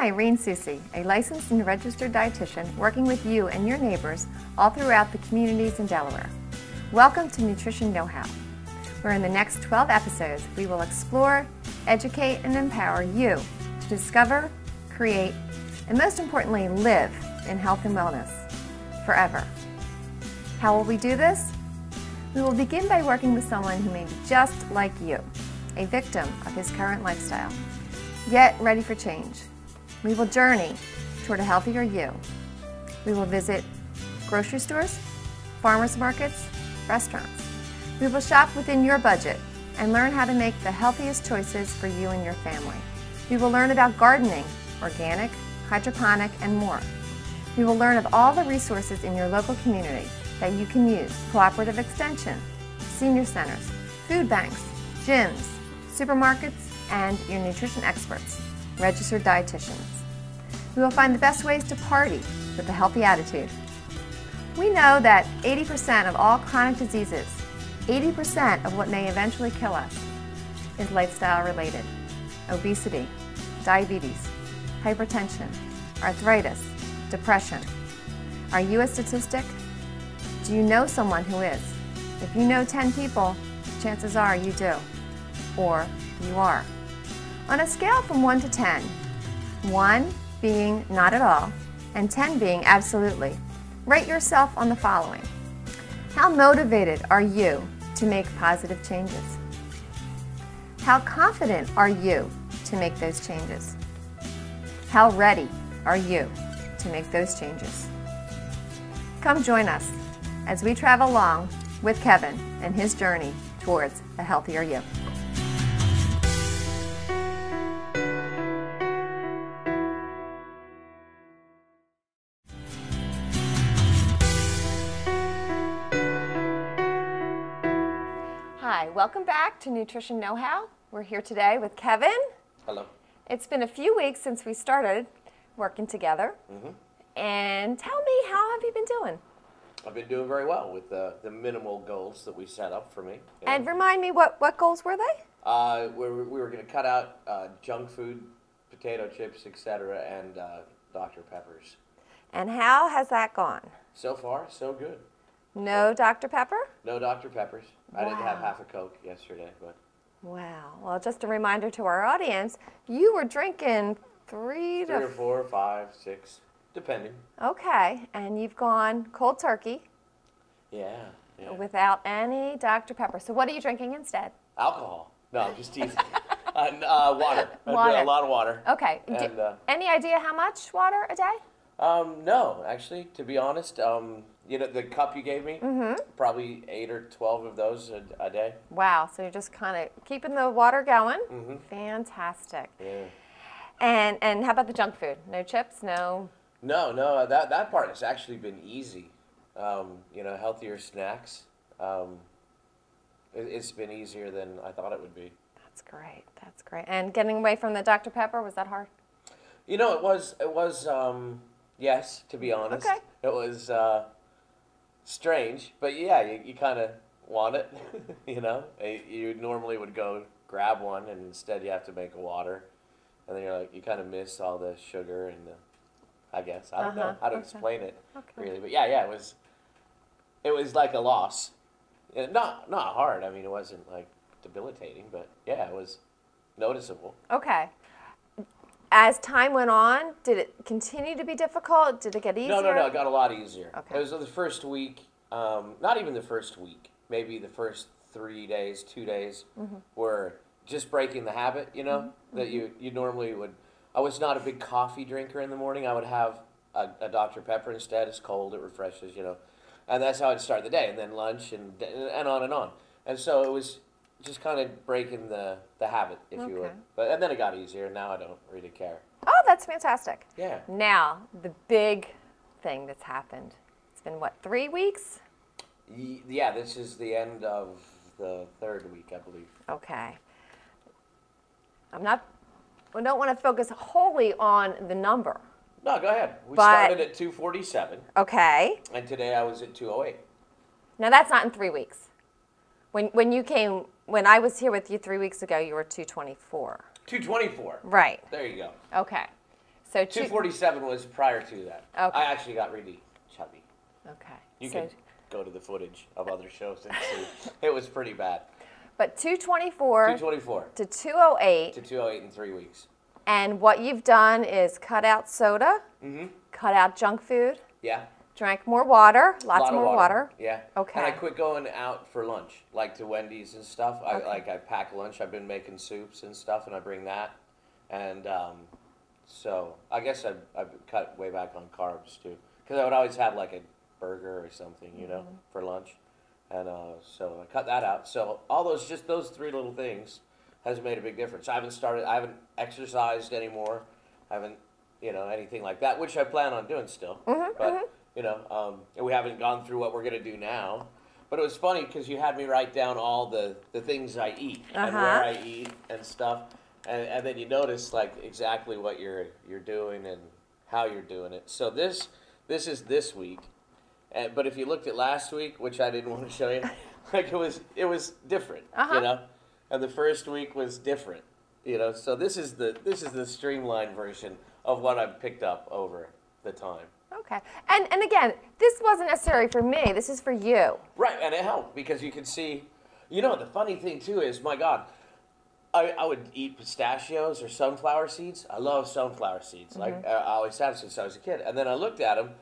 Irene Susi, a licensed and registered dietitian working with you and your neighbors all throughout the communities in Delaware. Welcome to Nutrition Know-How, where in the next 12 episodes we will explore, educate, and empower you to discover, create, and most importantly, live in health and wellness forever. How will we do this? We will begin by working with someone who may be just like you, a victim of his current lifestyle, yet ready for change. We will journey toward a healthier you. We will visit grocery stores, farmers markets, restaurants. We will shop within your budget and learn how to make the healthiest choices for you and your family. We will learn about gardening, organic, hydroponic, and more. We will learn of all the resources in your local community that you can use: cooperative extension, senior centers, food banks, gyms, supermarkets, and your nutrition experts, registered dietitians. We will find the best ways to party with a healthy attitude. We know that 80% of all chronic diseases, 80% of what may eventually kill us, is lifestyle related. Obesity, diabetes, hypertension, arthritis, depression. Are you a statistic? Do you know someone who is? If you know 10 people, chances are you do, or you are. On a scale from 1 to 10, 1 being not at all, and 10 being absolutely, rate yourself on the following. How motivated are you to make positive changes? How confident are you to make those changes? How ready are you to make those changes? Come join us as we travel along with Kevin and his journey towards a healthier you. Hi, welcome back to Nutrition Know-How. We're here today with Kevin. Hello. It's been a few weeks since we started working together. And tell me, how have you been doing? I've been doing very well with the minimal goals that we set up for me. And remind me, what goals were they? We were going to cut out junk food, potato chips, etc., and Dr. Peppers. And how has that gone? So far, so good. No Dr. Pepper? No Dr. Peppers. I didn't have Wow. half a Coke yesterday, but. Wow. Well, just a reminder to our audience, you were drinking three or 4, 5, 6, depending. Okay, and you've gone cold turkey. Yeah. Without any Dr. Pepper. So what are you drinking instead? Alcohol. No, I'm just teasing. Water. Water. A lot of water. Okay. And, any idea how much water a day? No, actually, to be honest, you know, the cup you gave me, probably 8 or 12 of those a day. Wow, so you're just kind of keeping the water going. Fantastic. Yeah. And how about the junk food? No chips, no? No, that part has actually been easy. You know, healthier snacks. It's been easier than I thought it would be. That's great, that's great. And getting away from the Dr. Pepper, was that hard? You know, it was, yes, to be honest. Okay. It was strange, but yeah, you kind of want it, you know? You normally would go grab one, and instead you have to make a water. And then you're like, you kind of miss all the sugar and I guess. I don't know how to explain it, really. But yeah, it was like a loss. Not hard. I mean, it wasn't like debilitating, but yeah, it was noticeable. Okay. As time went on, did it continue to be difficult? Did it get easier? No, it got a lot easier. Okay. It was the first week, not even the first week, maybe the first 3 days, 2 days, were just breaking the habit, you know, that you normally would. I was not a big coffee drinker in the morning. I would have a Dr. Pepper instead. It's cold, it refreshes, you know. And that's how I'd start the day, and then lunch, and on and on. And so it was just kind of breaking the habit, if you would. And then it got easier, and now I don't really care. Oh, that's fantastic. Yeah. Now, the big thing that's happened. It's been, what, 3 weeks? Yeah, this is the end of the 3rd week, I believe. Okay. We don't want to focus wholly on the number. No, go ahead. We started at 247. Okay. And today I was at 208. Now, that's not in 3 weeks. When I was here with you 3 weeks ago, you were 224. 224. Right. There you go. Okay. So 247 was prior to that. Okay. I actually got really chubby. Okay. You so, can go to the footage of other shows and see. It was pretty bad. But 224 224 to 208. to 208 in 3 weeks. And what you've done is cut out soda, cut out junk food, Yeah. drank more water, lots Lot of more water. Yeah. Okay. And I quit going out for lunch, like to Wendy's and stuff. Okay. I pack lunch. I've been making soups and stuff, and I bring that. And so I guess I've cut way back on carbs too, because I would always have like a burger or something, you know, for lunch. And so I cut that out. So all those, just those 3 little things has made a big difference. I haven't exercised anymore. I haven't, you know, anything like that, which I plan on doing still. But, you know, and we haven't gone through what we're going to do now. But it was funny because you had me write down all the things I eat and where I eat and stuff. And then you notice, like, exactly what you're doing and how you're doing it. So this is this week. But if you looked at last week, which I didn't want to show you, like it was different, you know. And the first week was different, you know. So this is the streamlined version of what I've picked up over the time. Okay. And again, this wasn't necessary for me. This is for you. Right, and it helped because you could see, you know, the funny thing too is, my God, I would eat pistachios or sunflower seeds. I love sunflower seeds. Like I always have since I was a kid. And then I looked at them.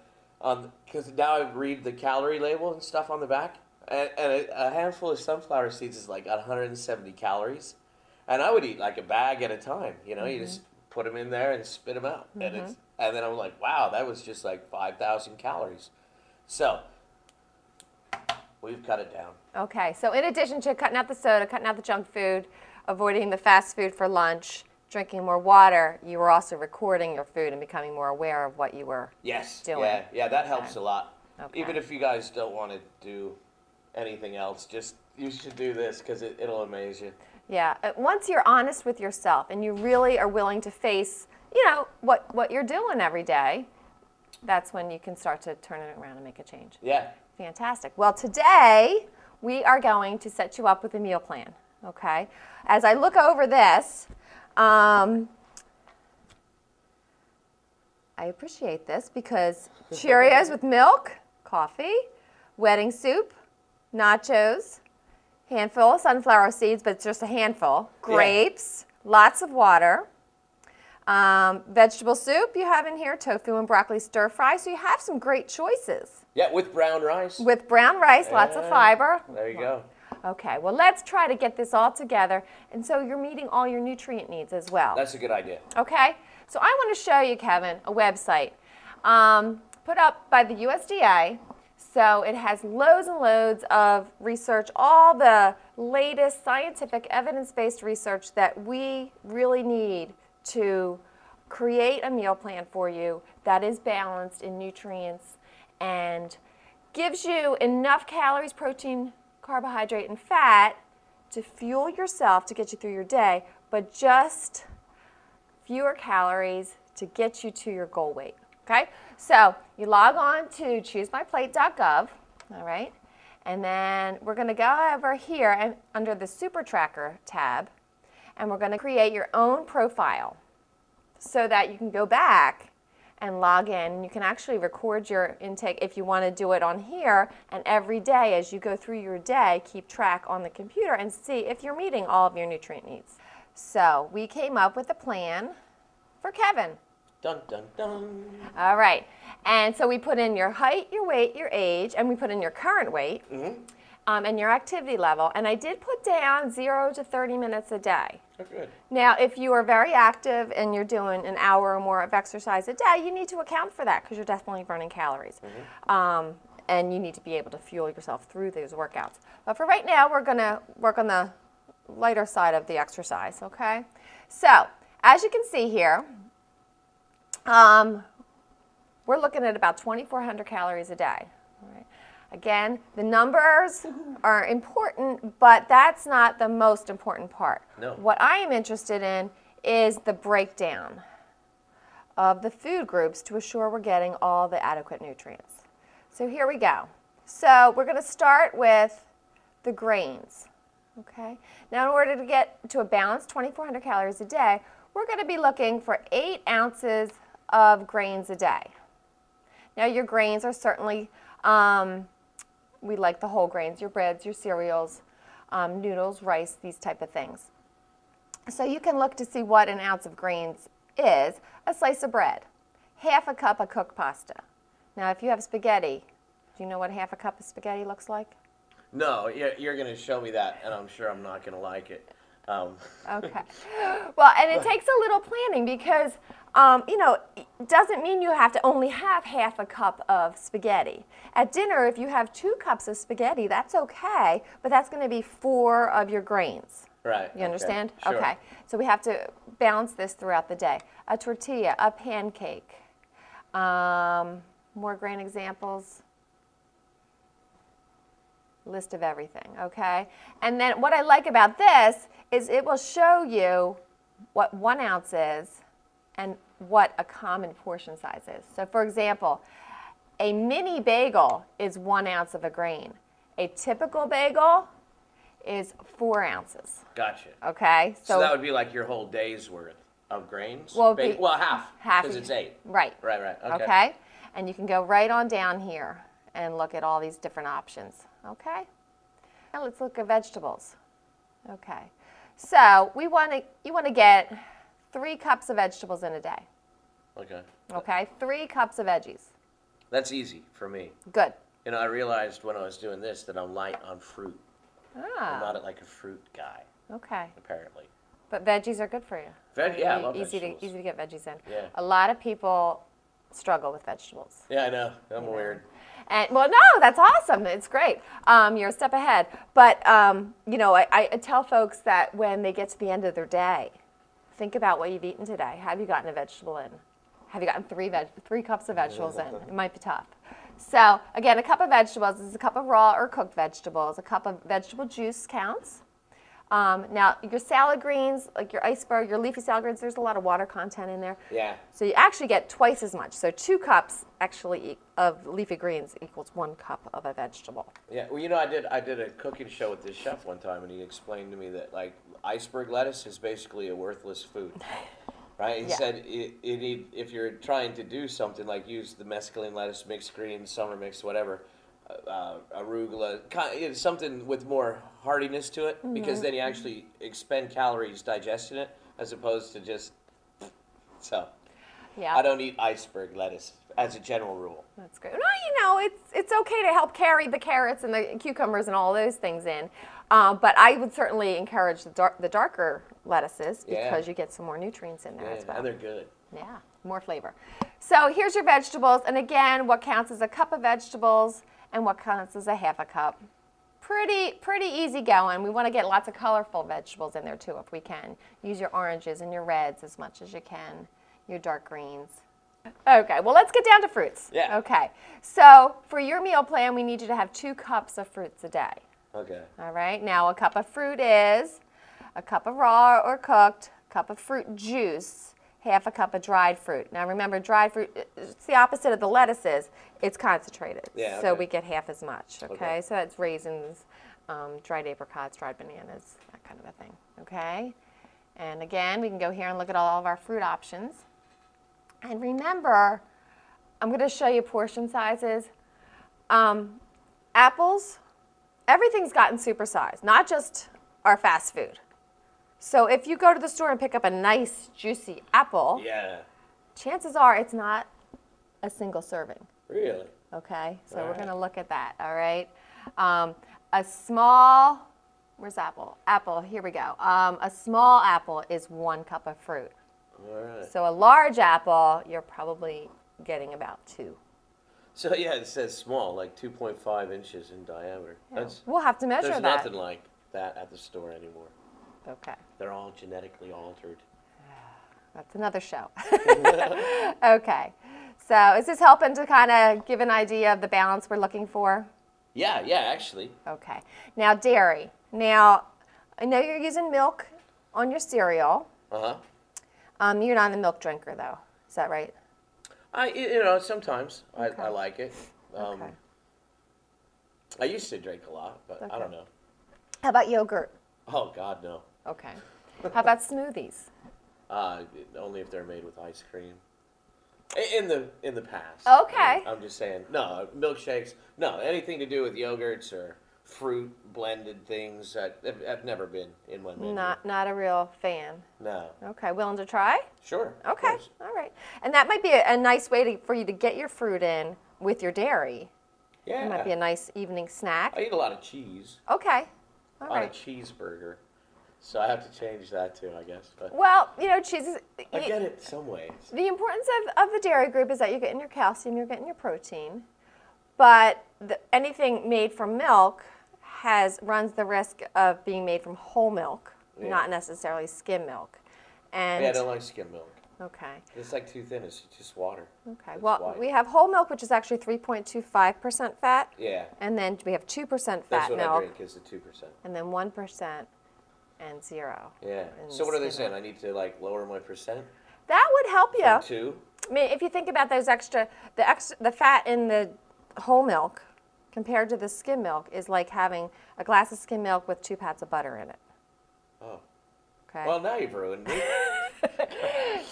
Because now I read the calorie label and stuff on the back, and a handful of sunflower seeds is like 170 calories, and I would eat like a bag at a time. You know, you just put them in there and spit them out, and then I'm like, wow, that was just like 5,000 calories. So we've cut it down. Okay. So in addition to cutting out the soda, cutting out the junk food, avoiding the fast food for lunch, drinking more water, you were also recording your food and becoming more aware of what you were doing. Yeah, that helps a lot. Okay. Even if you guys don't want to do anything else, just you should do this because it'll amaze you. Yeah, once you're honest with yourself and you really are willing to face, you know, what you're doing every day, that's when you can start to turn it around and make a change. Yeah. Fantastic. Well, today we are going to set you up with a meal plan, okay? As I look over this, I appreciate this because Cheerios with milk, coffee, wedding soup, nachos, handful of sunflower seeds, but it's just a handful, grapes, lots of water, vegetable soup you have in here, tofu and broccoli stir fry, so you have some great choices. Yeah, with brown rice. With brown rice, lots of fiber. There you go. Okay, well, let's try to get this all together, and so you're meeting all your nutrient needs as well. That's a good idea. Okay, so I want to show you, Kevin, a website put up by the USDA. So it has loads and loads of research, all the latest scientific evidence-based research that we really need to create a meal plan for you that is balanced in nutrients and gives you enough calories, protein, carbohydrate, and fat to fuel yourself to get you through your day, but just fewer calories to get you to your goal weight. Okay? So you log on to choosemyplate.gov, all right? And then we're going to go over here and under the Super Tracker tab, and we're going to create your own profile so that you can go back and log in, and you can actually record your intake if you want to do it on here, and every day as you go through your day, keep track on the computer and see if you're meeting all of your nutrient needs. So we came up with a plan for Kevin. Dun, dun, dun. All right, and so we put in your height, your weight, your age, and we put in your current weight and your activity level, and I did put down 0 to 30 minutes a day. Oh, good. Now, if you are very active and you're doing an hour or more of exercise a day, you need to account for that because you're definitely burning calories. And you need to be able to fuel yourself through those workouts. But for right now, we're going to work on the lighter side of the exercise, okay? So, as you can see here, we're looking at about 2,400 calories a day. All right. Again, the numbers are important, but that's not the most important part. No. What I am interested in is the breakdown of the food groups to assure we're getting all the adequate nutrients. So here we go. So we're going to start with the grains. Okay. Now, in order to get to a balanced 2,400 calories a day, we're going to be looking for 8 ounces of grains a day. Now your grains are certainly, we like the whole grains, your breads, your cereals, noodles, rice, these type of things. So you can look to see what an ounce of grains is. A slice of bread, half a cup of cooked pasta. Now if you have spaghetti, do you know what half a cup of spaghetti looks like? No, you're going to show me that, and I'm sure I'm not going to like it. Okay. Well, and it takes a little planning because, you know, it doesn't mean you have to only have half a cup of spaghetti. At dinner, if you have 2 cups of spaghetti, that's okay, but that's going to be 4 of your grains. Right. You understand? Sure. Okay. So we have to balance this throughout the day. A tortilla, a pancake. More grain examples. List of everything, okay? And then what I like about this is it will show you what 1 ounce is and what a common portion size is. So for example, a mini bagel is 1 ounce of a grain. A typical bagel is 4 ounces. Gotcha. Okay? So that would be like your whole day's worth of grains? Well, half. Half. Because it's 8. Right. Right. Okay. Okay? And you can go right on down here and look at all these different options. Okay? Now let's look at vegetables. Okay. So you want to get 3 cups of vegetables in a day. Okay. Okay? 3 cups of veggies. That's easy for me. Good. You know, I realized when I was doing this that I'm light on fruit. Ah. I'm not like a fruit guy, Okay. apparently. But veggies are good for you. Yeah, I love easy vegetables. easy to get veggies in. Yeah. A lot of people struggle with vegetables. Yeah, I know. I'm weird. And well, no, that's awesome. It's great. You're a step ahead. But you know, I tell folks that when they get to the end of their day, think about what you've eaten today. Have you gotten a vegetable in? Have you gotten 3 cups of vegetables in? It might be tough. So again, a cup of vegetables is a cup of raw or cooked vegetables. A cup of vegetable juice counts. Now, your salad greens, like your iceberg, your leafy salad greens, there's a lot of water content in there. Yeah. So you actually get twice as much. So 2 cups actually of leafy greens equals 1 cup of a vegetable. Yeah. Well, you know, I did a cooking show with this chef one time, and he explained to me that like iceberg lettuce is basically a worthless food. Right? He said if you're trying to do something like use the mesclun lettuce, mixed greens, summer mix, whatever, arugula, something with more hardiness to it, because then you actually expend calories digesting it as opposed to just so. Yeah. I don't eat iceberg lettuce as a general rule. That's great. No, you know, it's okay to help carry the carrots and the cucumbers and all those things in. But I would certainly encourage the darker lettuces because you get some more nutrients in there as well. And they're good. Yeah, more flavor. So here's your vegetables. And again, what counts as a cup of vegetables and what counts as a half a cup. Pretty easy going. We want to get lots of colorful vegetables in there too if we can. Use your oranges and your reds as much as you can, your dark greens. Okay, well, let's get down to fruits. Yeah. Okay, so for your meal plan, we need you to have 2 cups of fruits a day. Okay. All right, now a cup of fruit is a cup of raw or cooked, cup of fruit juice, half a cup of dried fruit. Now remember, dried fruit, it's the opposite of the lettuces. It's concentrated, so we get half as much, okay? So that's raisins, dried apricots, dried bananas, that kind of a thing, okay? And again, we can go here and look at all of our fruit options. And remember, I'm going to show you portion sizes. Apples, everything's gotten supersized, not just our fast food. So if you go to the store and pick up a nice, juicy apple, chances are it's not a single serving. Really? Okay, so we're going to look at that, all right? A small, where's apple? Apple, here we go. A small apple is 1 cup of fruit. All right. So a large apple, you're probably getting about 2. So yeah, it says small, like 2.5 inches in diameter. Yeah. We'll have to measure There's that. nothing like that at the store anymore. Okay. They're all genetically altered. That's another show. Okay. So is this helping to kind of give an idea of the balance we're looking for? Yeah, actually. Okay. Now dairy. Now, I know you're using milk on your cereal. Uh-huh. You're not a milk drinker, though. Is that right? Sometimes I like it. Okay. I used to drink a lot, but I don't know. How about yogurt? Oh, God, no. Okay. How about smoothies? Only if they're made with ice cream. In the past. Okay. I'm just saying, no, milkshakes, no, anything to do with yogurts or fruit blended things I've never been in my menu. Not a real fan. No. Okay, willing to try? Sure. Okay, all right. And that might be a nice way for you to get your fruit in with your dairy. Yeah. It might be a nice evening snack. I eat a lot of cheese. Okay. All On right. a cheeseburger. So I have to change that too, I guess. But Well, cheese is... I get it some ways. The importance of the dairy group is that you're getting your calcium, you're getting your protein. But anything made from milk runs the risk of being made from whole milk, not necessarily skim milk. And I don't like skim milk. Okay. It's like too thin. It's just water. Okay. It's Well, white. we have whole milk, which is actually 3.25% fat. Yeah. And then we have 2% fat That's what milk. I drink is the 2%. And then 1% and 0. Yeah. in So what are they skim saying? I need to lower my percent? That would help you. From 2? I mean, if you think about those the fat in the whole milk compared to the skim milk is like having a glass of skim milk with 2 pats of butter in it. Oh. Okay. Well, now you've ruined me.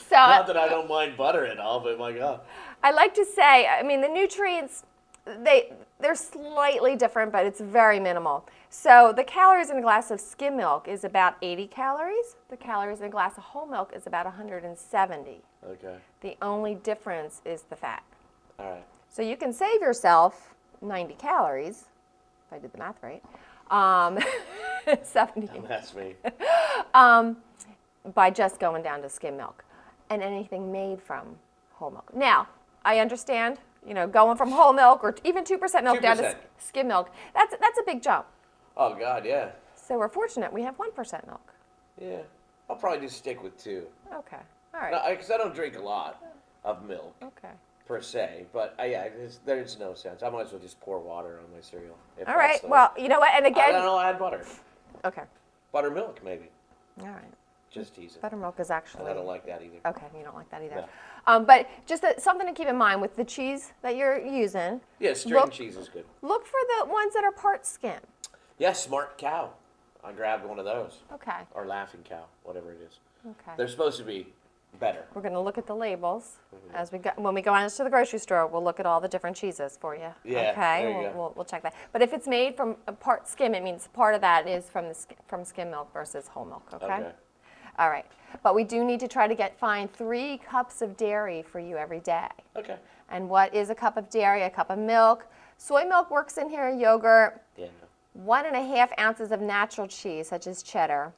So Not that I don't mind butter at all, but my God. I like to say, I mean, the nutrients, they're slightly different, but it's very minimal. So the calories in a glass of skim milk is about 80 calories. The calories in a glass of whole milk is about 170. Okay. The only difference is the fat. All right. So you can save yourself 90 calories, if I did the math right, 70 That's me. by just going down to skim milk and anything made from whole milk. Now, I understand, going from whole milk or even 2% milk down to 2%. skim milk, that's a big jump. Oh, God, yeah. So we're fortunate we have 1% milk. Yeah. I'll probably just stick with 2. Okay, all right. Because I don't drink a lot of milk, Okay. per se. But, there's no sense. I might as well just pour water on my cereal. All right, well, you know what, and I again... don't know, add butter. Okay, Buttermilk, maybe. all right. Just teasing. Buttermilk is actually... And I don't like that either. Okay, you don't like that either. No. But just something to keep in mind with the cheese that you're using. Yeah, string cheese is good. Look for the ones that are part skim. Yeah, Smart Cow. I grabbed one of those. Okay. Or Laughing Cow, whatever it is. Okay. They're supposed to be better. We're going to look at the labels as when we go out to the grocery store. We'll look at all the different cheeses for you. Yeah, Okay. there you go. We'll check that. But if it's made from a part skim, it means part of that is from skim milk versus whole milk. Okay. All right. But we do need to try to find 3 cups of dairy for you every day. Okay. And what is a cup of dairy? A cup of milk. Soy milk works in here. Yogurt. Yeah. 1.5 ounces of natural cheese, such as cheddar.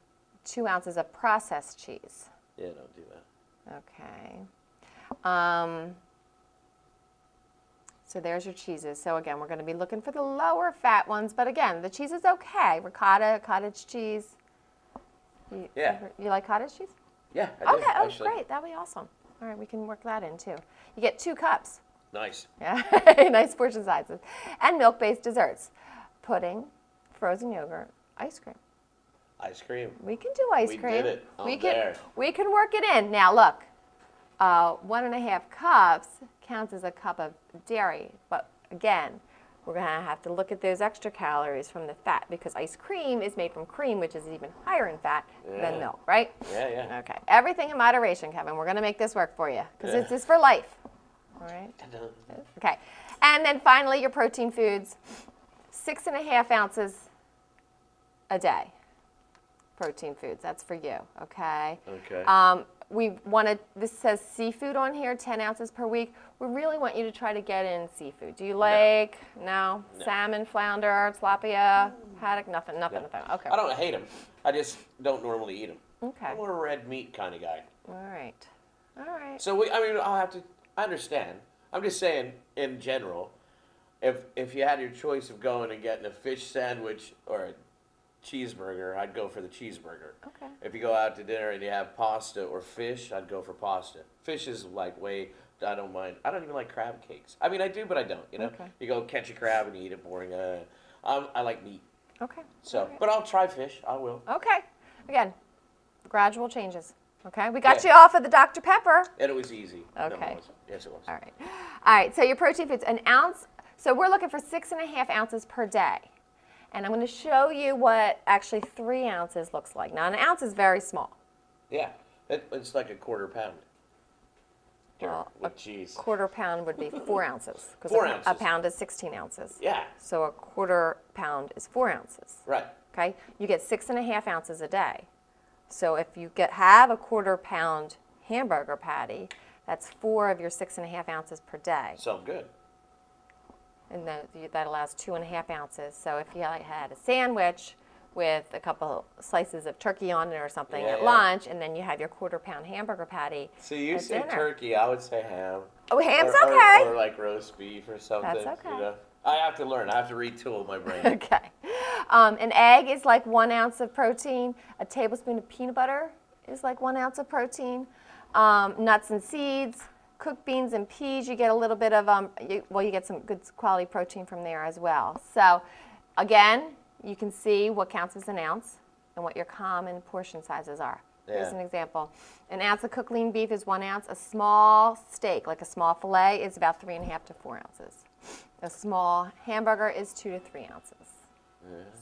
2 ounces of processed cheese. Yeah, don't do that. Okay. So there's your cheeses. So again, we're going to be looking for the lower fat ones. But again, the cheese is okay. Ricotta, cottage cheese. You like cottage cheese? Yeah, I do, Okay, oh, actually. great. That'd be awesome. All right, we can work that in too. You get 2 cups. Nice. Yeah, nice portion sizes. And milk-based desserts. Pudding, frozen yogurt, ice cream. Ice cream. We can do ice We cream. did it. I'm there. We can work it in. Now look, 1.5 cups counts as a cup of dairy. But again, we're going to have to look at those extra calories from the fat because ice cream is made from cream, which is even higher in fat than milk, right? Yeah, yeah. Okay. Everything in moderation, Kevin. We're going to make this work for you because this is for life. All right? Okay. And then finally, your protein foods, 6.5 ounces a day. Protein foods. That's for you, okay? Okay. This says seafood on here, 10 ounces per week. We really want you to try to get in seafood. Do you like, no? Salmon, flounder, tilapia, haddock, nothing. Okay. I don't hate them. I just don't normally eat them. Okay. I'm a red meat kind of guy. All right. So, I understand. I'm just saying, in general, if you had your choice of going and getting a fish sandwich or a cheeseburger, I'd go for the cheeseburger. Okay. If you go out to dinner and you have pasta or fish, I'd go for pasta. Fish is I don't mind. I don't even like crab cakes. I mean, I do, but I don't, Okay. You go catch a crab and you eat it boring. I like meat. Okay. So, right. but I'll try fish. I will. Okay. Again, gradual changes. Okay. We got you off of the Dr. Pepper. And it was easy. Okay. No, it wasn't. Yes, it was. All right. So your protein foods, an ounce. So we're looking for 6.5 ounces per day. And I'm going to show you what actually 3 ounces looks like. Now, an ounce is very small. Yeah. It's like a quarter pound. Well, with cheese. Quarter pound would be 4 ounces. 4 A ounces. pound is 16 ounces. Yeah. So a quarter pound is 4 ounces. Right. Okay? You get 6.5 ounces a day. So if you have a quarter pound hamburger patty, that's 4 of your 6.5 ounces per day. So good. And that allows 2.5 ounces. So if you had a sandwich with a couple slices of turkey on it or something at lunch, and then you have your quarter pound hamburger patty. So you at say dinner. Turkey, I would say ham. Oh, ham's or, okay. Or like roast beef or something. That's okay. You know? I have to learn. I have to retool my brain. Okay. An egg is like 1 ounce of protein. A tablespoon of peanut butter is like 1 ounce of protein. Nuts and seeds, cooked beans and peas, you get a little bit of, you get some good quality protein from there as well. So again, you can see what counts as an ounce and what your common portion sizes are. Here's an example. An ounce of cooked lean beef is 1 ounce. A small steak, like a small filet, is about 3.5 to 4 ounces. A small hamburger is 2 to 3 ounces.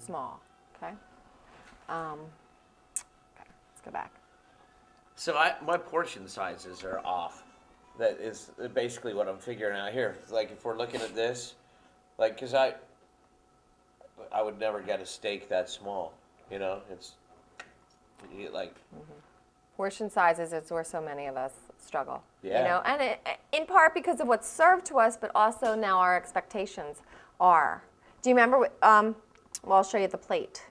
Small, okay? Okay, let's go back. So my portion sizes are off. That is basically what I'm figuring out here. Like if we're looking at this, like because I would never get a steak that small. You know, it's like Portion sizes is where so many of us struggle. Yeah. You know, and in part because of what's served to us, but also now our expectations are. Do you remember? Well, I'll show you the plate.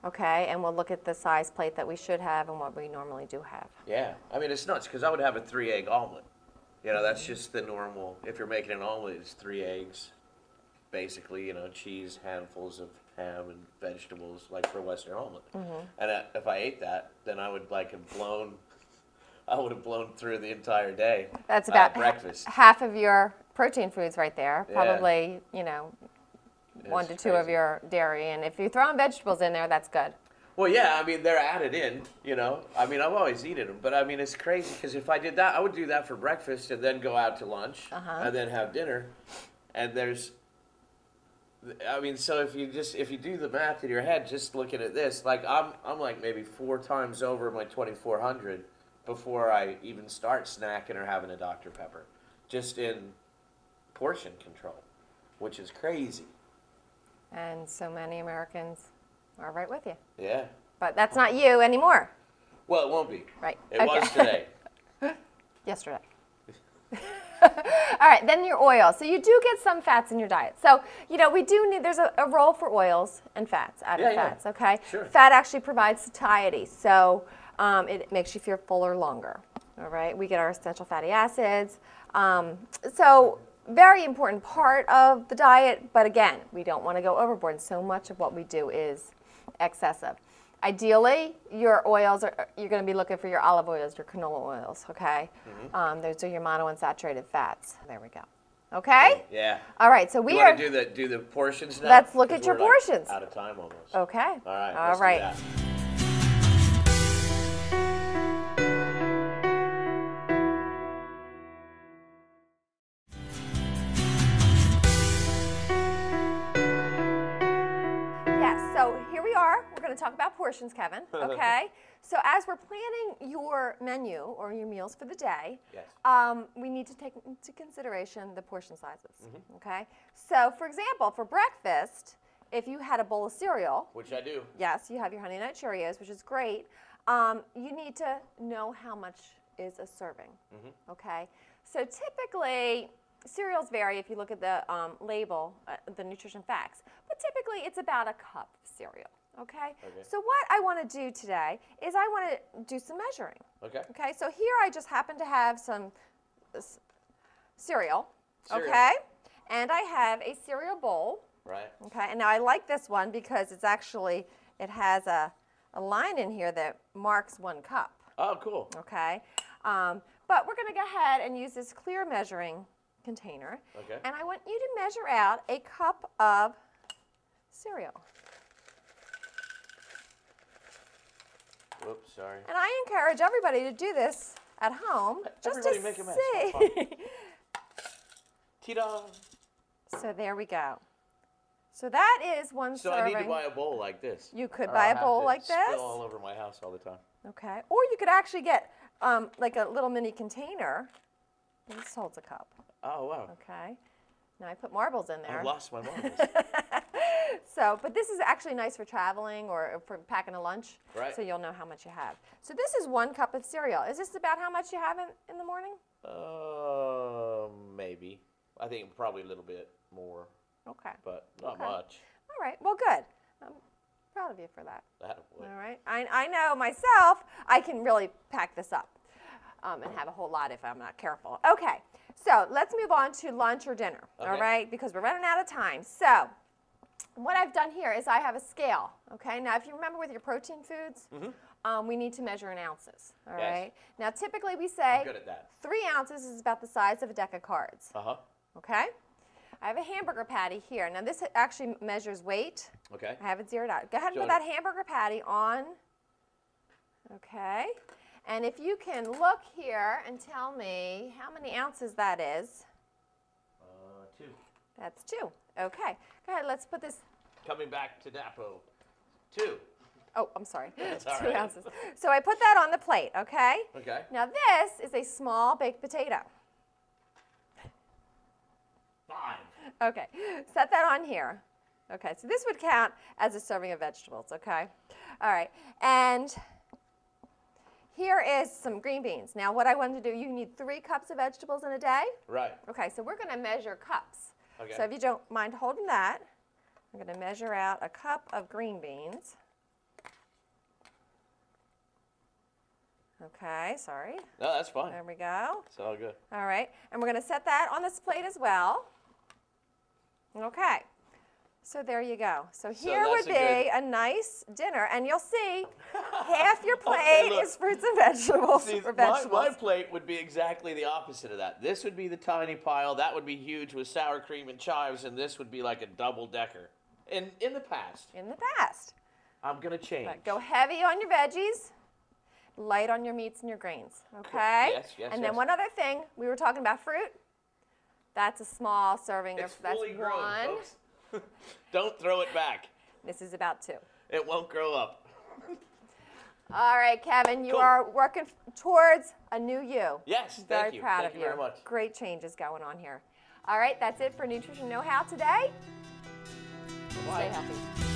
Okay, and we'll look at the size plate that we should have and what we normally do have. Yeah, I mean it's nuts because I would have a 3-egg omelet. You know, that's just the normal. If you're making an omelet, it's 3 eggs, basically. You know, cheese, handfuls of ham and vegetables, like for a Western omelet. And if I ate that, then I would I would have blown through the entire day. That's about breakfast. half of your protein foods right there. Yeah. Probably, you know, 1 to 2 of your dairy, and if you throw in vegetables in there, that's good. Well, yeah, I mean, they're added in, you know. I mean, I've always eaten them, but I mean, it's crazy because if I did that, I would do that for breakfast and then go out to lunch and then have dinner. And so if you do the math in your head, just looking at this, like I'm like maybe 4 times over my 2,400 before I even start snacking or having a Dr. Pepper, just in portion control, which is crazy. And so many Americans are right with you. Yeah. But that's not you anymore. Well, it won't be. Right. It was today. Yesterday. All right, then your oil. So you do get some fats in your diet. So, you know, we do need, there's a role for oils and fats, added fats, okay? Sure. Fat actually provides satiety, so it makes you feel fuller longer, all right? We get our essential fatty acids. So very important part of the diet, but again, we don't want to go overboard. So much of what we do is excessive. Ideally, your oils you're going to be looking for your olive oils, your canola oils, okay? Those are your monounsaturated fats. There we go. Okay? Yeah. All right, so we you are. Want to do the portions now? Let's look at your We're portions. Out of time almost. Okay. All right. All let's right. Do that. So here we are. We're going to talk about portions, Kevin. Okay. So as we're planning your menu or your meals for the day, we need to take into consideration the portion sizes. Okay. So for example, for breakfast, if you had a bowl of cereal, which I do. Yes, you have your Honey Nut Cheerios, which is great. You need to know how much is a serving. Okay. So typically, cereals vary if you look at the label, the nutrition facts, but typically it's about a cup of cereal, okay? So what I want to do today is I want to do some measuring. Okay, so here I just happen to have some cereal, okay? And I have a cereal bowl. Right. Okay, and now I like this one because it's actually, it has a line in here that marks 1 cup. Oh, cool. Okay, but we're going to go ahead and use this clear measuring container. Okay. And I want you to measure out a cup of cereal. Whoops, sorry. And I encourage everybody to do this at home just Everybody to make a mess. see. Ta-da! So there we go. So that is 1 So serving. I need to buy a bowl like this. You could Or buy I'll a bowl have to like this. Spill all over my house all the time. Okay. Or you could actually get like a little mini container This holds a cup. Oh, wow. Okay. Now I put marbles in there. I've lost my marbles. So, but this is actually nice for traveling or for packing a lunch. Right. So you'll know how much you have. So this is 1 cup of cereal. Is this about how much you have in the morning? Maybe. I think probably a little bit more, Okay. but not Okay. much. All right. Well, good. I'm proud of you for that. Attaboy. All right. I know myself, I can really pack this up and have a whole lot if I'm not careful. Okay. So let's move on to lunch or dinner. Okay. All right. Because we're running out of time. So what I've done here is I have a scale. Okay. Now, if you remember with your protein foods, we need to measure in ounces. All Yes. right. Now, typically we say I'm good at that. 3 ounces is about the size of a deck of cards. Uh-huh. Okay. I have a hamburger patty here. Now, this actually measures weight. Okay. I have it zeroed out. Go ahead and Show put that hamburger patty on. Okay. And if you can look here and tell me how many ounces that is. 2. That's 2. Okay. Go ahead. Let's put this. Coming back to Dapo. 2. Oh, I'm sorry. That's 2 all right. ounces. So I put that on the plate. Okay. Okay. Now this is a small baked potato. 5. Okay. Set that on here. Okay. So this would count as a serving of vegetables. Okay. All right. And here is some green beans. Now, what I wanted to do, you need 3 cups of vegetables in a day. Right. Okay, so we're going to measure cups. Okay. So if you don't mind holding that, I'm going to measure out a cup of green beans. Okay, sorry. No, that's fine. There we go. It's all good. All right, and we're going to set that on this plate as well. Okay. So there you go. So here that's would be a nice dinner, and you'll see half your plate look. is fruits and vegetables. See, or my vegetables. plate would be exactly the opposite of that. This would be the tiny pile. That would be huge with sour cream and chives, and this would be like a double-decker. In the past. In the past. I'm going to change. But go heavy on your veggies, light on your meats and your grains, okay? Yes, yes, And then yes. one other thing, we were talking about fruit. That's a small serving It's of, that's fully grown, 1. folks. Don't throw it back. This is about 2. It won't grow up. All right, Kevin, you Cool. are working towards a new you. Yes, Very thank you. proud Thank of you very much. Great changes going on here. All right, that's it for Nutrition Know-How today. Bye. Stay healthy.